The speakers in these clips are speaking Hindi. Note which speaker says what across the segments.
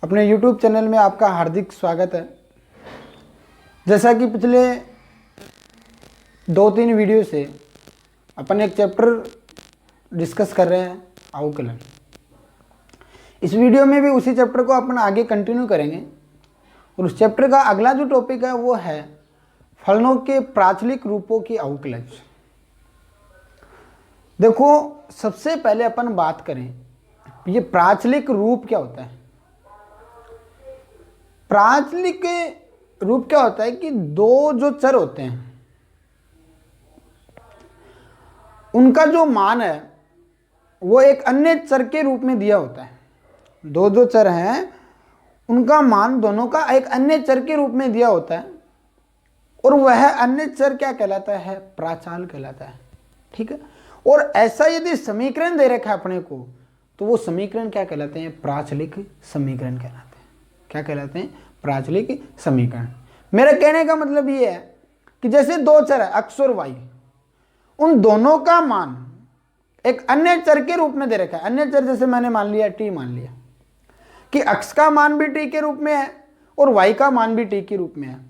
Speaker 1: अपने YouTube चैनल में आपका हार्दिक स्वागत है। जैसा कि पिछले 2-3 वीडियो से अपन एक चैप्टर डिस्कस कर रहे हैं अवकलन। इस वीडियो में भी उसी चैप्टर को अपन आगे कंटिन्यू करेंगे और उस चैप्टर का अगला जो टॉपिक है वो है फलनों के प्राचलिक रूपों की अवकलन। देखो, सबसे पहले अपन बात करें ये प्राचलिक रूप क्या होता है। प्राचलिक रूप क्या होता है कि दो जो चर होते हैं उनका जो मान है वो एक अन्य चर के रूप में दिया होता है। दो जो चर हैं उनका मान दोनों का एक अन्य चर के रूप में दिया होता है और वह अन्य चर क्या कहलाता है? प्राचाल कहलाता है। ठीक है। और ऐसा यदि समीकरण दे रखा है अपने को तो वो समीकरण क्या कहलाते हैं? प्राचलिक समीकरण कहलाते हैं। क्या कहलाते हैं? प्राचलिक समीकरण। मेरे कहने का मतलब ये है कि जैसे दो चर है x और y, उन दोनों का मान एक अन्य चर के रूप में दे रखा है। अन्य चर जैसे मैंने मान लिया t, मान लिया कि x का मान भी t के रूप में है और y का मान भी t के रूप में है,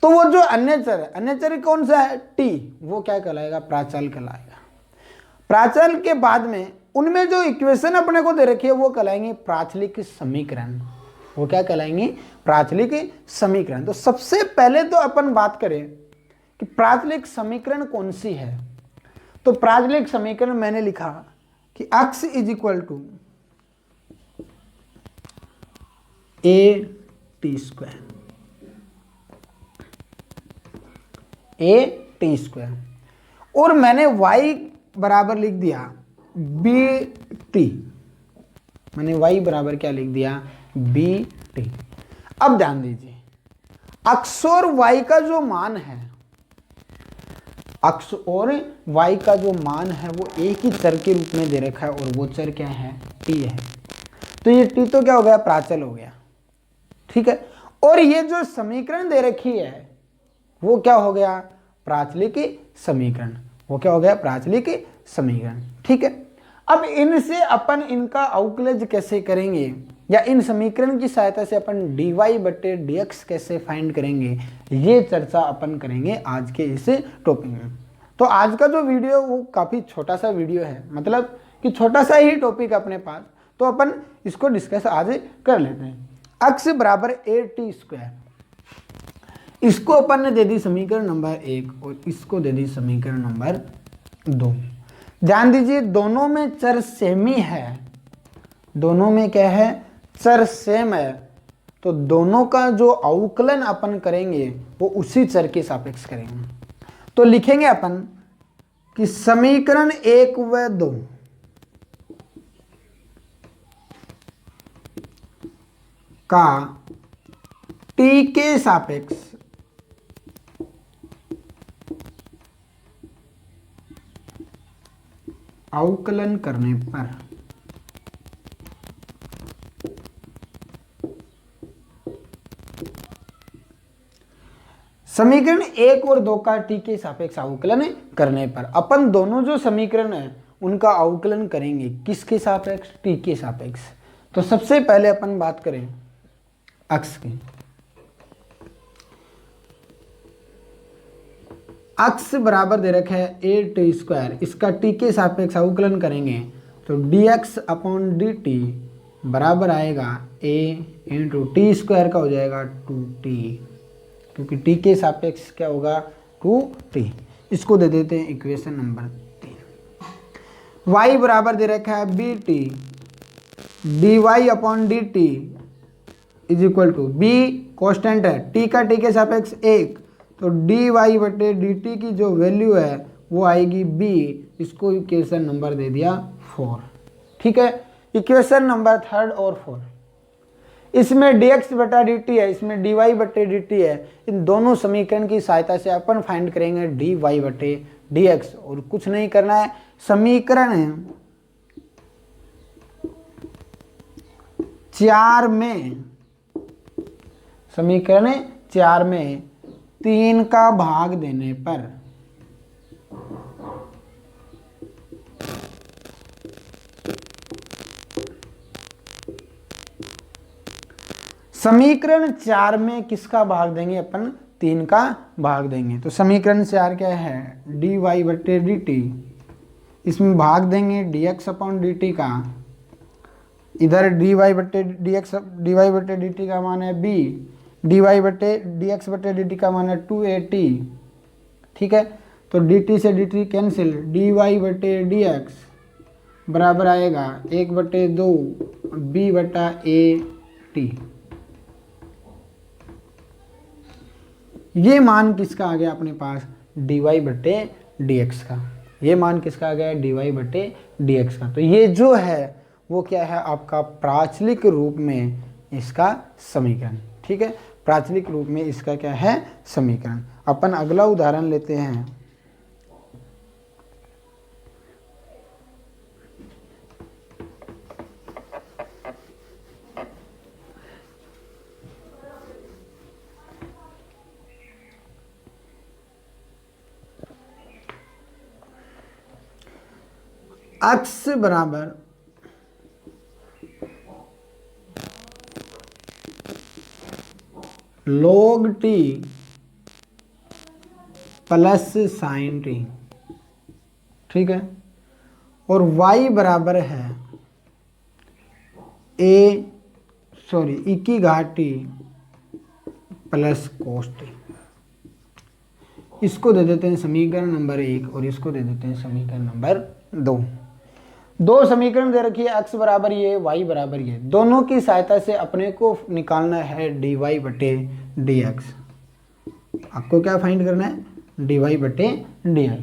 Speaker 1: तो वो जो अन्य चर है, अन्य चर कौन सा है? t, वो क्या कहलाएगा? प्राचाल कहलाएगा। प्राचाल के बाद में उनमें जो इक्वेशन अपने को दे रखी है वो कहलाएंगे प्राचलिक समीकरण। वो क्या कहलाएंगे? प्राचलिक समीकरण। तो सबसे पहले तो अपन बात करें कि प्राचलिक समीकरण कौन सी है। तो प्राचलिक समीकरण मैंने लिखा कि x is equal to a t square और मैंने y बराबर लिख दिया bt। मैंने y बराबर क्या लिख दिया? bt। अब ध्यान दीजिए, x और y का जो मान है, x और y का जो मान है वो एक ही चर के रूप में दे रखा है और वो चर क्या है? t है। तो ये t तो क्या हो गया? प्राचल हो गया। ठीक है। और ये जो समीकरण दे रखी है वो क्या हो गया? प्राचलिक समीकरण। वो क्या हो गया? प्राचलिक समीकरण। ठीक है। अब इनसे अपन इनका अवकलज कैसे करेंगे या इन समीकरण की सहायता से अपन dy/dx कैसे फाइंड करेंगे, ये चर्चा अपन करेंगे आज के इस टॉपिक में। तो आज का जो वीडियो वो काफ़ी छोटा सा वीडियो है, मतलब कि छोटा सा ही टॉपिक अपने पास, तो अपन इसको डिस्कस आज कर लेते हैं। x बराबर a/t स्क्वायर, इसको अपन ने दे दी समीकरण नंबर 1 और इसको दे दी समीकरण नंबर 2। ध्यान दीजिए, दोनों में चर सेम ही है। दोनों में क्या है? चर सेम है। तो दोनों का जो अवकलन अपन करेंगे वो उसी चर के सापेक्ष करेंगे। तो लिखेंगे अपन कि समीकरण 1 व 2 का t के सापेक्ष अवकलन करने पर समीकरण 1 और 2 का t के सापेक्ष अवकलन करने पर अपन दोनों जो समीकरण है उनका अवकलन करेंगे किसके सापेक्ष? t के सापेक्ष। तो सबसे पहले अपन बात करें x की। x बराबर दे रखा है a/t स्क्वायर, इसका t के सापेक्ष अवकलन करेंगे तो dx/dt बराबर आएगा a इंटू टी स्क्वायर का हो जाएगा 2t, क्योंकि t के सापेक्ष क्या होगा? 2t। इसको दे देते हैं इक्वेशन नंबर 3। y बराबर दे रखा है bt, dy/dt is equal to b constant है, t का t के सापेक्ष 1, तो dy/dt की जो वैल्यू है वो आएगी b। इसको इक्वेशन नंबर दे दिया 4। ठीक है। इक्वेशन नंबर 3 और 4, इसमें dx/dt है, इसमें dy/dt है। इन दोनों समीकरण की सहायता से अपन फाइंड करेंगे dy/dx और कुछ नहीं करना है। समीकरण 4 में 3 का भाग देने पर समीकरण 4 में किसका भाग देंगे अपन, 3 का भाग देंगे। तो समीकरण 4 क्या है, dy बटे dt, इसमें भाग देंगे dx अपॉन dt का, इधर dy बटे dt का मान है b, dy बटे dx बटे dt का मान है 2at, ठीक है। तो dt से dt कैंसिल, dy बटे dx बराबर आएगा 1/2 b बटा a t। ये मान किसका आ गया अपने पास, dy बटे dx का, ये मान किसका आ गया, dy बटे dx का। तो ये जो है वो क्या है आपका प्राचलिक रूप में इसका समीकरण, ठीक है, प्राचलिक रूप में इसका क्या है समीकरण। अपन अगला उदाहरण लेते हैं। x बराबर log t plus sign T, ठीक है, और y बराबर है e की घात टी प्लस कोस टी। इसको दे देते हैं समीकरण नंबर 1 और इसको दे देते हैं समीकरण नंबर 2। दो समीकरण दे रखी है, x बराबर ये, y बराबर ये, दोनों की सहायता से अपने को निकालना है dy बटे dx। आपको क्या फाइंड करना है, dy बटे dx।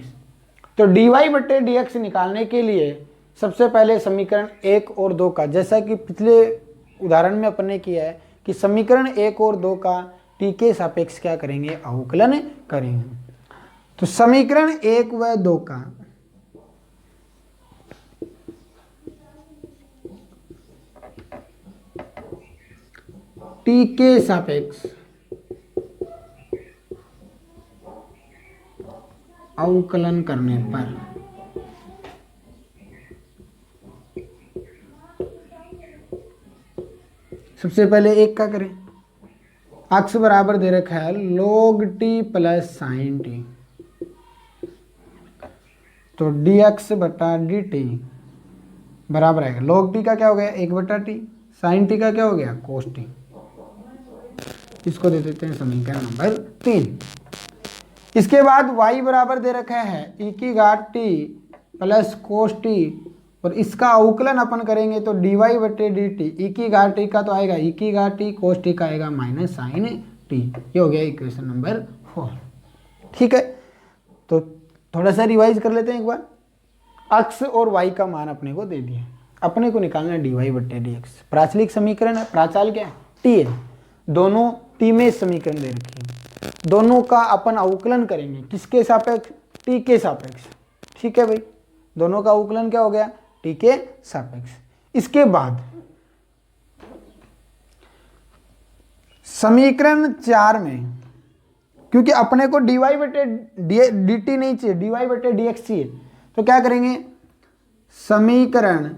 Speaker 1: तो dy बटे dx निकालने के लिए सबसे पहले समीकरण 1 और 2 का, जैसा कि पिछले उदाहरण में अपन ने किया है कि समीकरण 1 और 2 का t के सापेक्ष क्या करेंगे, अवकलन करेंगे। तो समीकरण 1 व 2 का t के सापेक्ष अवकलन करने पर सबसे पहले 1 का करें, x बराबर दे रखा है log t plus sign T, तो dx बटा dt बराबर आएगा log t का क्या हो गया 1/t, साइन टी का क्या हो गया cos t। इसको दे देते हैं समीकरण नंबर 3। इसके बाद y बराबर दे रखा है e की घात t प्लस कोस टी, और इसका अवकलन अपन करेंगे तो dy बटे dt, e की घात t का तो आएगा e की घात t, कोस टी का आएगा माइनस साइन टी। ये हो गया इक्वेशन नंबर 4, ठीक है। तो थोड़ा सा रिवाइज कर लेते हैं एक बार। x और y का मान अपने को दे दिया, अपने को निकालना है dy बटे dx। प्राचलिक समीकरण है, प्राचाल क्या है t है, दोनों t में समीकरण दे रखी है, दोनों का अपन अवकलन करेंगे किसके सापेक्ष, t के सापेक्ष, ठीक है भाई, दोनों का अवकलन क्या हो गया t के सापेक्ष। इसके बाद समीकरण 4 में क्योंकि अपने को dy बटे dt नहीं चाहिए, dy बटे dx चाहिए, तो क्या करेंगे, समीकरण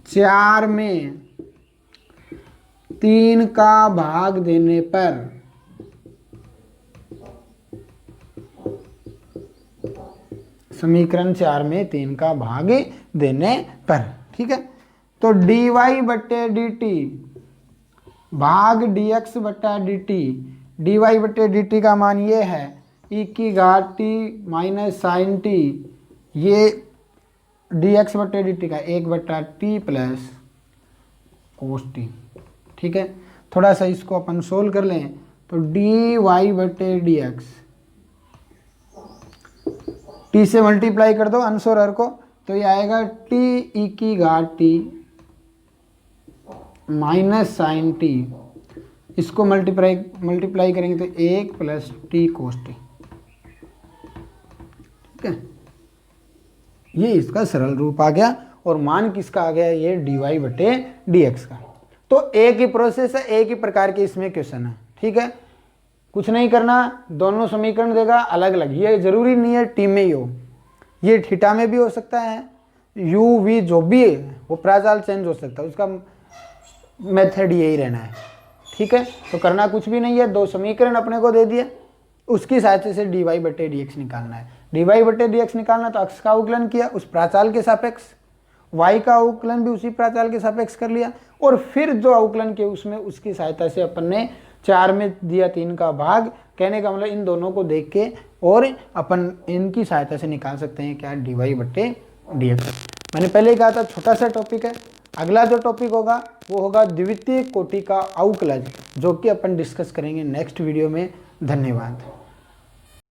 Speaker 1: 4 में 3 का भाग देने पर समीकरण 4 में 3 का भाग देने पर, ठीक है, तो dy बटे dt भाग dx बटा dt, dy बटे dt का मान ये है e की घात t माइनस साइन टी, ये dx बटे dt का 1/t प्लस कोस टी, ठीक है। थोड़ा सा इसको अपन सोल्व कर लें तो dy बटे dx, t से मल्टीप्लाई कर दो अंश और हर को, तो ये आएगा t e की घात t माइनस साइन टी, इसको मल्टीप्लाई करेंगे तो 1 प्लस टी कोस टी, ठीक है। ये इसका सरल रूप आ गया और मान किसका आ गया, ये dy बटे dx का। तो एक ही प्रोसेस है, एक ही प्रकार के इसमें क्वेश्चन है, ठीक है, कुछ नहीं करना, दोनों समीकरण देगा अलग अलग, ये जरूरी नहीं है टी में ही हो, ये थीटा में भी हो सकता है, u v जो भी है वो प्राचाल चेंज हो सकता है, उसका मेथड यही रहना है। ठीक है, तो करना कुछ भी नहीं है, दो समीकरण अपने को दे दिए, उसकी सहायता से dy बटे dx निकालना है। dy बटे dx निकालना तो अक्ष का अवकलन किया उस प्राचाल के सापेक्ष, y का अवकलन भी उसी प्राचाल के सापेक्ष कर लिया, और फिर जो अवकलन किया उसमें उसकी सहायता से अपन ने 4 में दिया 3 का भाग, कहने का मतलब इन दोनों को देख के और अपन इनकी सहायता से निकाल सकते हैं क्या, dy बटे dx। मैंने पहले ही कहा था छोटा सा टॉपिक है। अगला जो टॉपिक होगा वो होगा द्वितीय कोटि का अवकलज, जो कि अपन डिस्कस करेंगे नेक्स्ट वीडियो में। धन्यवाद।